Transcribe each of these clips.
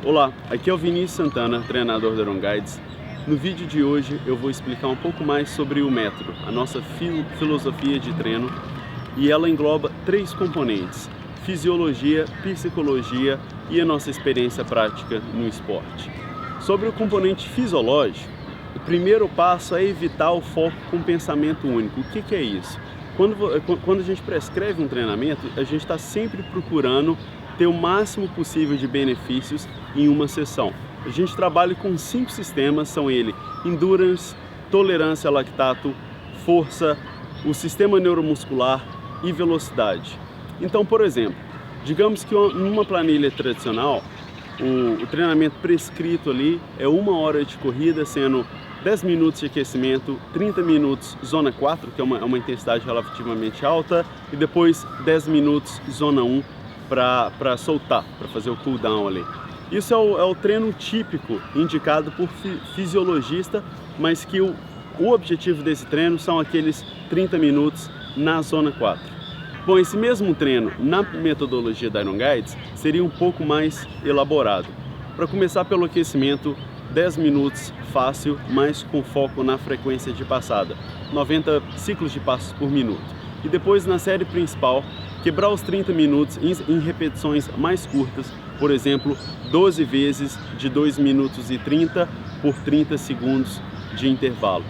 Olá, aqui é o Vinícius Santana, treinador da Iron Guides. No vídeo de hoje eu vou explicar um pouco mais sobre o método, a nossa filosofia de treino, e ela engloba 3 componentes: fisiologia, psicologia e a nossa experiência prática no esporte. Sobre o componente fisiológico, o primeiro passo é evitar o foco com pensamento único. O que é isso? Quando a gente prescreve um treinamento, a gente está sempre procurando ter o máximo possível de benefícios em uma sessão. A gente trabalha com 5 sistemas, são ele: endurance, tolerância a lactato, força, o sistema neuromuscular e velocidade. Então, por exemplo, digamos que numa planilha tradicional, o treinamento prescrito ali é 1 hora de corrida, sendo 10 minutos de aquecimento, 30 minutos zona 4, que é uma intensidade relativamente alta, e depois 10 minutos zona 1 para soltar, para fazer o cooldown ali. Isso é o treino típico indicado por fisiologista, mas que o objetivo desse treino são aqueles 30 minutos na zona 4. Bom, esse mesmo treino na metodologia da Iron Guides seria um pouco mais elaborado. Para começar pelo aquecimento, 10 minutos fácil, mas com foco na frequência de passada, 90 ciclos de passos por minuto. E depois, na série principal, quebrar os 30 minutos em repetições mais curtas, por exemplo, 12 vezes de 2 minutos e 30 por 30 segundos de intervalo.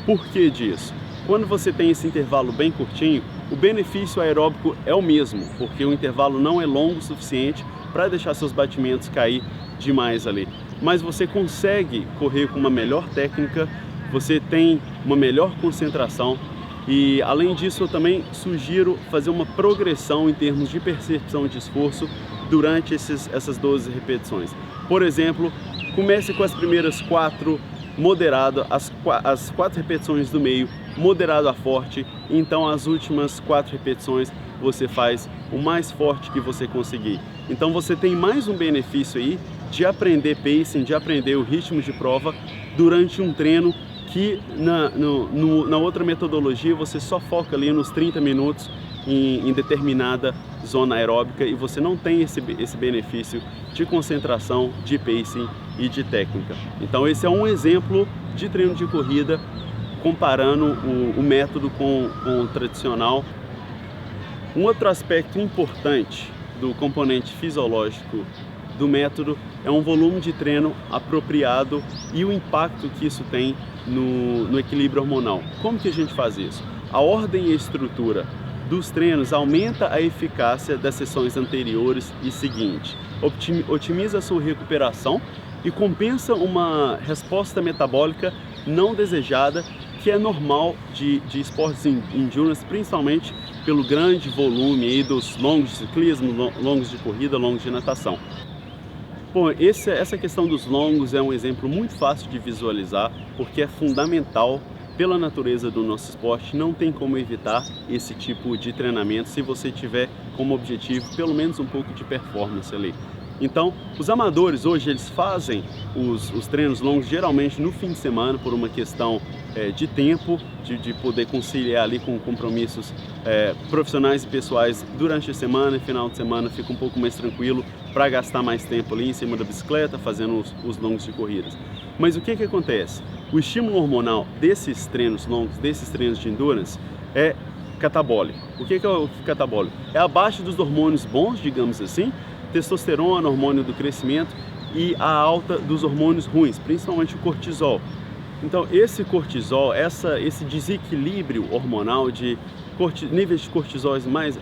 Por que disso? Quando você tem esse intervalo bem curtinho, o benefício aeróbico é o mesmo, porque o intervalo não é longo o suficiente para deixar seus batimentos cair demais ali. Mas você consegue correr com uma melhor técnica, você tem uma melhor concentração. E além disso, eu também sugiro fazer uma progressão em termos de percepção de esforço durante essas 12 repetições. Por exemplo, comece com as primeiras 4 moderado, as 4 repetições do meio moderado a forte, então as últimas 4 repetições você faz o mais forte que você conseguir. Então você tem mais um benefício aí de aprender pacing, de aprender o ritmo de prova durante um treino que na outra metodologia você só foca ali nos 30 minutos em determinada zona aeróbica e você não tem esse benefício de concentração, de pacing e de técnica. Então esse é um exemplo de treino de corrida comparando o método com o tradicional. Um outro aspecto importante do componente fisiológico do método é um volume de treino apropriado e o impacto que isso tem no equilíbrio hormonal. Como que a gente faz isso? A ordem e a estrutura dos treinos aumenta a eficácia das sessões anteriores e seguintes, otimiza a sua recuperação e compensa uma resposta metabólica não desejada, que é normal de esportes endurance, principalmente pelo grande volume aí dos longos de ciclismo, longos de corrida, longos de natação. Bom, essa questão dos longos é um exemplo muito fácil de visualizar, porque é fundamental pela natureza do nosso esporte. Não tem como evitar esse tipo de treinamento se você tiver como objetivo pelo menos um pouco de performance ali. Então, os amadores hoje eles fazem os treinos longos geralmente no fim de semana por uma questão de tempo, de poder conciliar ali com compromissos profissionais e pessoais durante a semana, e final de semana fica um pouco mais tranquilo para gastar mais tempo ali em cima da bicicleta, fazendo os longos de corridas. Mas o que acontece? O estímulo hormonal desses treinos longos, desses treinos de endurance, é catabólico. O que é o catabólico? É abaixo dos hormônios bons, digamos assim, testosterona, hormônio do crescimento, e a alta dos hormônios ruins, principalmente o cortisol. Então esse cortisol, esse desequilíbrio hormonal de níveis de cortisol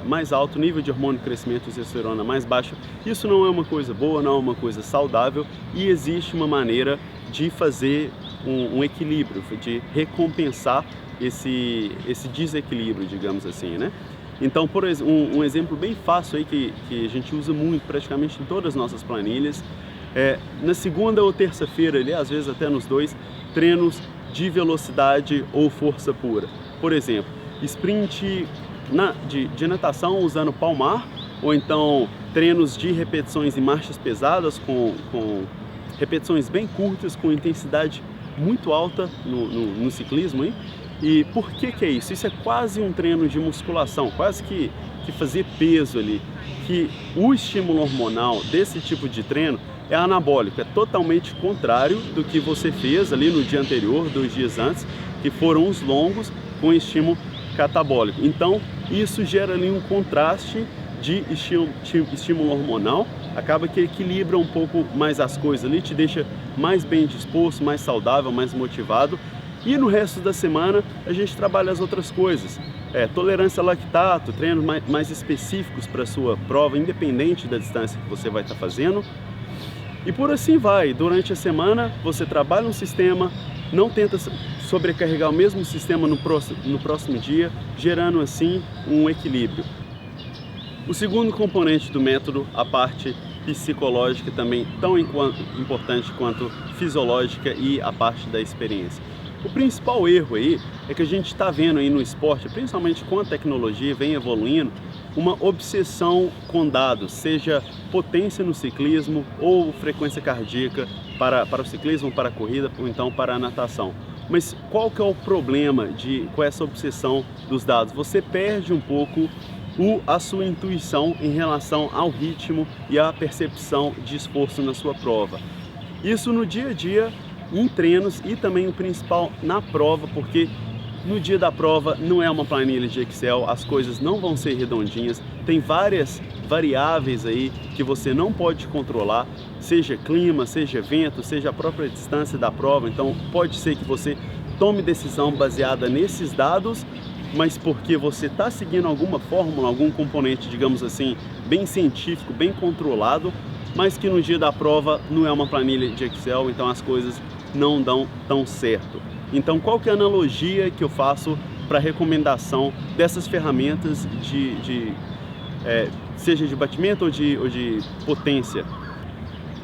mais alto, nível de hormônio de crescimento e testosterona mais baixo, isso não é uma coisa boa, não é uma coisa saudável, e existe uma maneira de fazer um equilíbrio, de recompensar esse desequilíbrio, digamos assim, né? Então, por um exemplo bem fácil aí que a gente usa muito praticamente em todas as nossas planilhas, na segunda ou terça-feira, ali, às vezes até nos 2, treinos de velocidade ou força pura. Por exemplo, sprint de natação usando palmar, ou então treinos de repetições em marchas pesadas com repetições bem curtas, com intensidade muito alta no ciclismo, hein? E por que é isso? Isso é quase um treino de musculação, quase que fazer peso ali. Que o estímulo hormonal desse tipo de treino é anabólico, é totalmente contrário do que você fez ali no dia anterior, 2 dias antes, que foram os longos com estímulo catabólico. Então isso gera ali um contraste de estímulo hormonal, acaba que equilibra um pouco mais as coisas ali, te deixa mais bem disposto, mais saudável, mais motivado. E no resto da semana a gente trabalha as outras coisas, tolerância a lactato, treinos mais específicos para a sua prova, independente da distância que você vai estar fazendo. E por assim vai, durante a semana você trabalha um sistema, não tenta sobrecarregar o mesmo sistema no próximo dia, gerando assim um equilíbrio. O segundo componente do método, a parte psicológica, também tão importante quanto fisiológica, e a parte da experiência. O principal erro aí é que a gente está vendo aí no esporte, principalmente com a tecnologia vem evoluindo, uma obsessão com dados, seja potência no ciclismo ou frequência cardíaca para o ciclismo, para a corrida ou então para a natação. Mas qual que é o problema com essa obsessão dos dados? Você perde um pouco a sua intuição em relação ao ritmo e à percepção de esforço na sua prova. Isso no dia a dia, em treinos, e também o principal na prova, porque no dia da prova não é uma planilha de Excel, as coisas não vão ser redondinhas, tem várias variáveis aí que você não pode controlar, seja clima, seja vento, seja a própria distância da prova. Então pode ser que você tome decisão baseada nesses dados, mas porque você está seguindo alguma fórmula, algum componente, digamos assim, bem científico, bem controlado, mas que no dia da prova não é uma planilha de Excel, então as coisas não dão tão certo. Então qual que é a analogia que eu faço para recomendação dessas ferramentas seja de batimento ou de potência?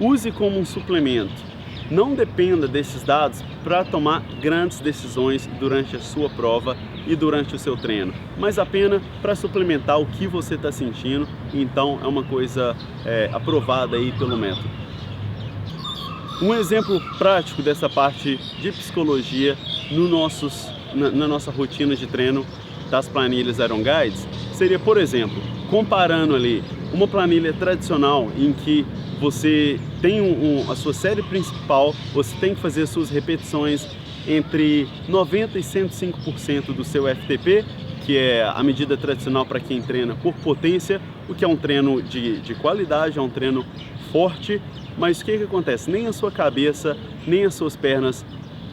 Use como um suplemento. Não dependa desses dados para tomar grandes decisões durante a sua prova e durante o seu treino, mas apenas para suplementar o que você está sentindo. Então é uma coisa aprovada aí pelo método. Um exemplo prático dessa parte de psicologia na nossa rotina de treino das planilhas Iron Guides seria, por exemplo, comparando ali uma planilha tradicional em que você tem a sua série principal, você tem que fazer suas repetições entre 90% e 105% do seu FTP, que é a medida tradicional para quem treina por potência, o que é um treino de qualidade, é um treino forte. Mas o que acontece? Nem a sua cabeça, nem as suas pernas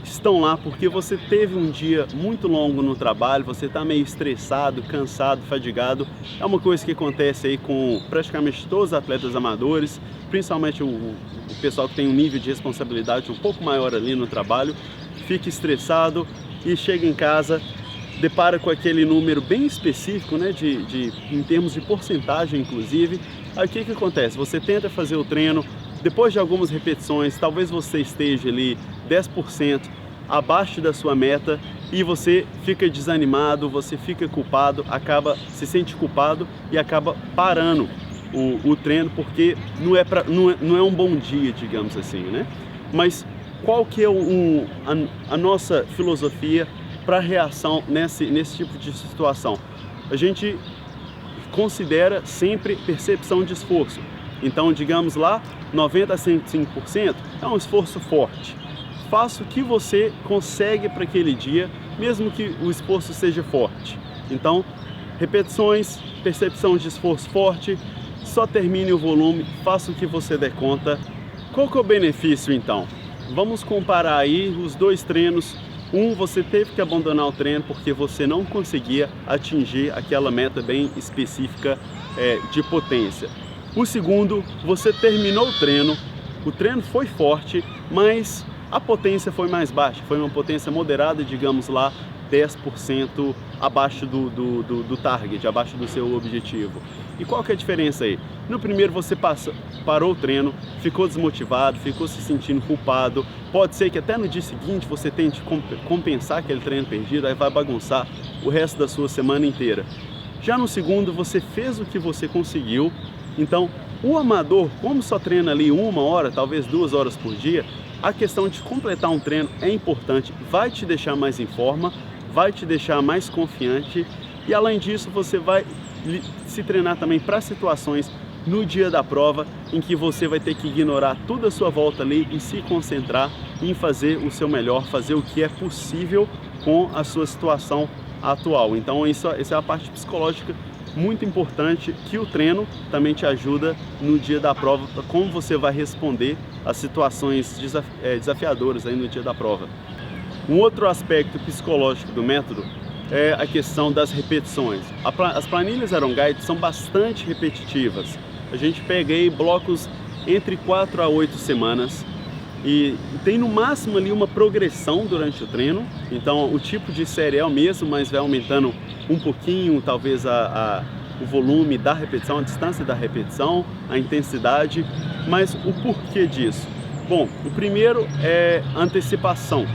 estão lá porque você teve um dia muito longo no trabalho, você está meio estressado, cansado, fadigado. É uma coisa que acontece aí com praticamente todos os atletas amadores, principalmente o pessoal que tem um nível de responsabilidade um pouco maior ali no trabalho, fica estressado e chega em casa, depara com aquele número bem específico, né, em termos de porcentagem inclusive. Aí o que acontece? Você tenta fazer o treino, depois de algumas repetições, talvez você esteja ali 10% abaixo da sua meta e você fica desanimado, você fica culpado, se sente culpado e acaba parando o treino porque não é um bom dia, digamos assim, né? Mas qual que é a nossa filosofia para reação nesse tipo de situação? A gente considera sempre percepção de esforço. Então, digamos lá, 90% a 105% é um esforço forte. Faça o que você consegue para aquele dia, mesmo que o esforço seja forte. Então, repetições, percepção de esforço forte, só termine o volume, faça o que você der conta. Qual que é o benefício então? Vamos comparar aí os dois treinos. Você teve que abandonar o treino porque você não conseguia atingir aquela meta bem específica de potência. O segundo, você terminou o treino foi forte, mas a potência foi mais baixa, foi uma potência moderada, digamos lá, 10% abaixo do target, abaixo do seu objetivo. E qual que é a diferença aí? No primeiro você parou o treino, ficou desmotivado, ficou se sentindo culpado, pode ser que até no dia seguinte você tente compensar aquele treino perdido, aí vai bagunçar o resto da sua semana inteira. Já no segundo você fez o que você conseguiu. Então, o amador, como só treina ali 1 hora, talvez 2 horas por dia, a questão de completar um treino é importante, vai te deixar mais em forma, vai te deixar mais confiante e além disso você vai se treinar também para situações no dia da prova, em que você vai ter que ignorar toda a sua volta ali e se concentrar em fazer o seu melhor, fazer o que é possível com a sua situação atual. Então essa é a parte psicológica muito importante, que o treino também te ajuda no dia da prova, como você vai responder às situações desafiadoras aí no dia da prova. Um outro aspecto psicológico do método é a questão das repetições. As planilhas Iron Guide são bastante repetitivas. A gente pega aí blocos entre 4 a 8 semanas e tem no máximo ali uma progressão durante o treino. Então o tipo de série é o mesmo, mas vai aumentando um pouquinho, talvez o volume da repetição, a distância da repetição, a intensidade. Mas o porquê disso? Bom, o primeiro é antecipação,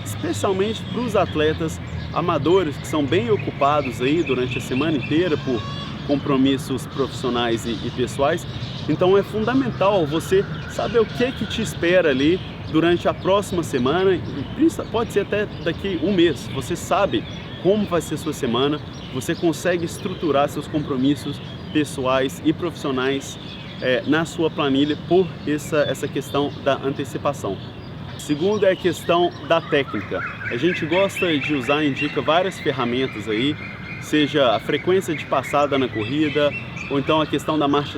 especialmente para os atletas amadores que são bem ocupados aí durante a semana inteira por compromissos profissionais e pessoais. Então é fundamental você saber o que te espera ali durante a próxima semana, pode ser até daqui um mês. Você sabe como vai ser sua semana, você consegue estruturar seus compromissos pessoais e profissionais na sua planilha por essa questão da antecipação. Segundo é a questão da técnica. A gente gosta de usar, indica várias ferramentas aí, seja a frequência de passada na corrida, ou então a questão da marcha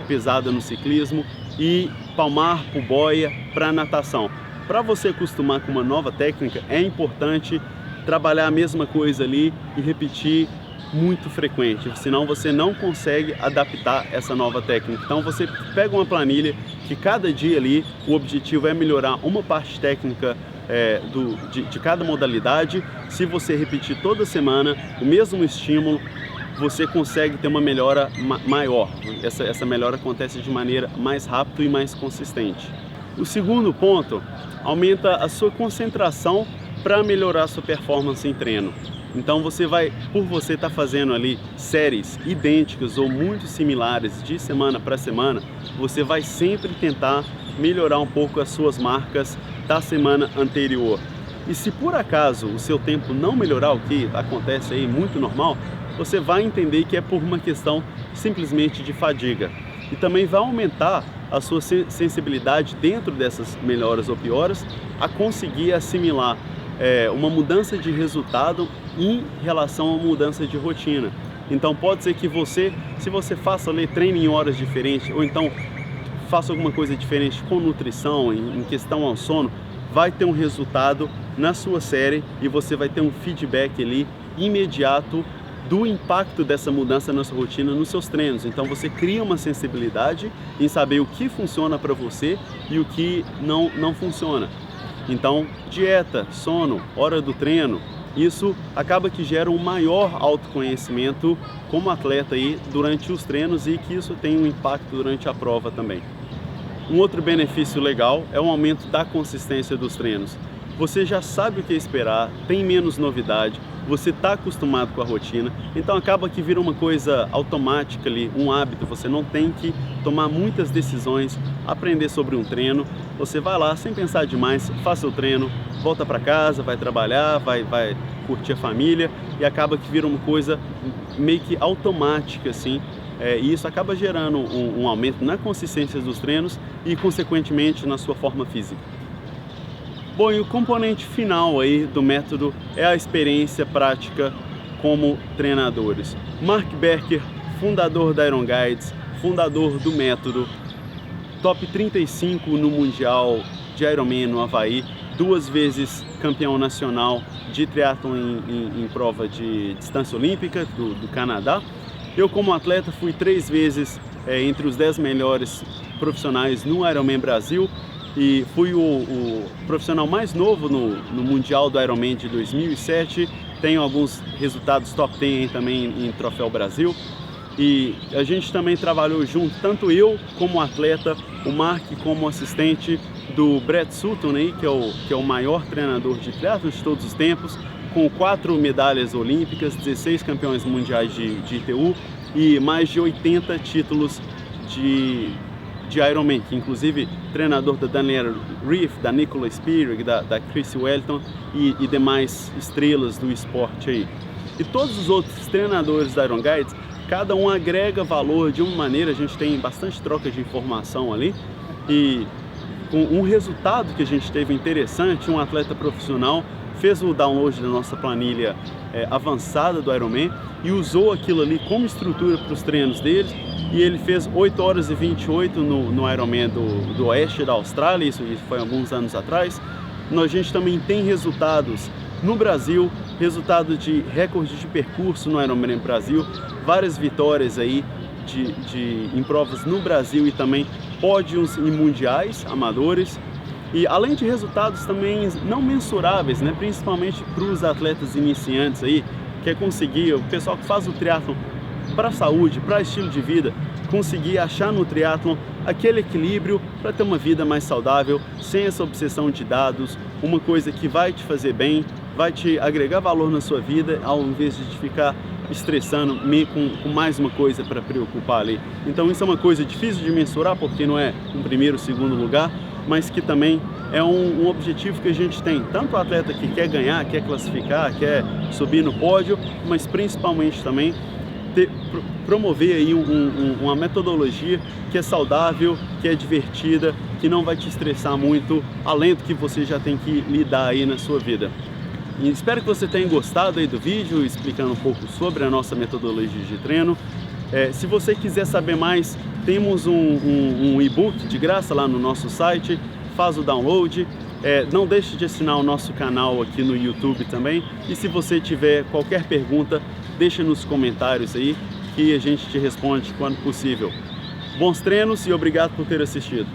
pesada no ciclismo e palmar por boia para natação. Para você acostumar com uma nova técnica, é importante trabalhar a mesma coisa ali e repetir muito frequente, senão você não consegue adaptar essa nova técnica. Então você pega uma planilha que cada dia ali o objetivo é melhorar uma parte técnica de cada modalidade. Se você repetir toda semana o mesmo estímulo, você consegue ter uma melhora maior. Essa melhora acontece de maneira mais rápida e mais consistente. O segundo ponto, aumenta a sua concentração para melhorar a sua performance em treino. Então por você estar fazendo ali séries idênticas ou muito similares de semana para semana, você vai sempre tentar melhorar um pouco as suas marcas da semana anterior. E se por acaso o seu tempo não melhorar, o que acontece aí muito normal, você vai entender que é por uma questão simplesmente de fadiga. E também vai aumentar a sua sensibilidade dentro dessas melhoras ou pioras a conseguir assimilar uma mudança de resultado em relação a uma mudança de rotina. Então pode ser que se você faça treino em horas diferentes, ou então faça alguma coisa diferente com nutrição, em questão ao sono, vai ter um resultado na sua série e você vai ter um feedback ali imediato do impacto dessa mudança na sua rotina, nos seus treinos. Então você cria uma sensibilidade em saber o que funciona para você e o que não funciona. Então, dieta, sono, hora do treino, isso acaba que gera um maior autoconhecimento como atleta aí durante os treinos e que isso tem um impacto durante a prova também. Um outro benefício legal é o aumento da consistência dos treinos. Você já sabe o que esperar, tem menos novidade, você está acostumado com a rotina, então acaba que vira uma coisa automática ali, um hábito. Você não tem que tomar muitas decisões, aprender sobre um treino. Você vai lá sem pensar demais, faz seu treino, volta para casa, vai trabalhar, vai curtir a família e acaba que vira uma coisa meio que automática assim. E isso acaba gerando um aumento na consistência dos treinos e consequentemente na sua forma física. Bom, e o componente final aí do método é a experiência prática como treinadores. Mark Becker, fundador da Iron Guides, fundador do método, top 35 no Mundial de Ironman no Havaí, 2 vezes campeão nacional de triatlon em prova de distância olímpica do Canadá. Eu como atleta fui 3 vezes entre os 10 melhores profissionais no Ironman Brasil, e fui o profissional mais novo no Mundial do Ironman de 2007, tenho alguns resultados top 10 também em Troféu Brasil, e a gente também trabalhou junto, tanto eu como atleta, o Mark como assistente do Brett Sutton, aí, que é o maior treinador de triatlo de todos os tempos, com 4 medalhas olímpicas, 16 campeões mundiais de ITU e mais de 80 títulos de Ironman, que inclusive treinador da Danielle Reef, da Nicola Spirig, da Chris Wellington e demais estrelas do esporte aí. E todos os outros treinadores da Iron Guides cada um agrega valor de uma maneira, a gente tem bastante troca de informação ali, e com um resultado que a gente teve interessante, um atleta profissional fez o download da nossa planilha avançada do Ironman e usou aquilo ali como estrutura para os treinos dele, e ele fez 8 horas e 28 no Ironman do oeste da Austrália, isso foi alguns anos atrás. A gente também tem resultados no Brasil, resultado de recorde de percurso no Ironman Brasil, várias vitórias aí em provas no Brasil e também pódios em mundiais amadores. E além de resultados também não mensuráveis, né, principalmente para os atletas iniciantes aí, que é conseguir, o pessoal que faz o triatlon para saúde, para estilo de vida, conseguir achar no triatlon aquele equilíbrio para ter uma vida mais saudável, sem essa obsessão de dados, uma coisa que vai te fazer bem, vai te agregar valor na sua vida, ao invés de ficar estressando com mais uma coisa para preocupar ali. Então isso é uma coisa difícil de mensurar, porque não é um primeiro, segundo lugar, mas que também é um objetivo que a gente tem, tanto o atleta que quer ganhar, quer classificar, quer subir no pódio, mas principalmente também promover aí uma metodologia que é saudável, que é divertida, que não vai te estressar muito, além do que você já tem que lidar aí na sua vida. E espero que você tenha gostado aí do vídeo, explicando um pouco sobre a nossa metodologia de treino. Se você quiser saber mais, temos um e-book de graça lá no nosso site, faz o download. Não deixe de assinar o nosso canal aqui no YouTube também. E se você tiver qualquer pergunta, deixa nos comentários aí, que a gente te responde quando possível. Bons treinos e obrigado por ter assistido.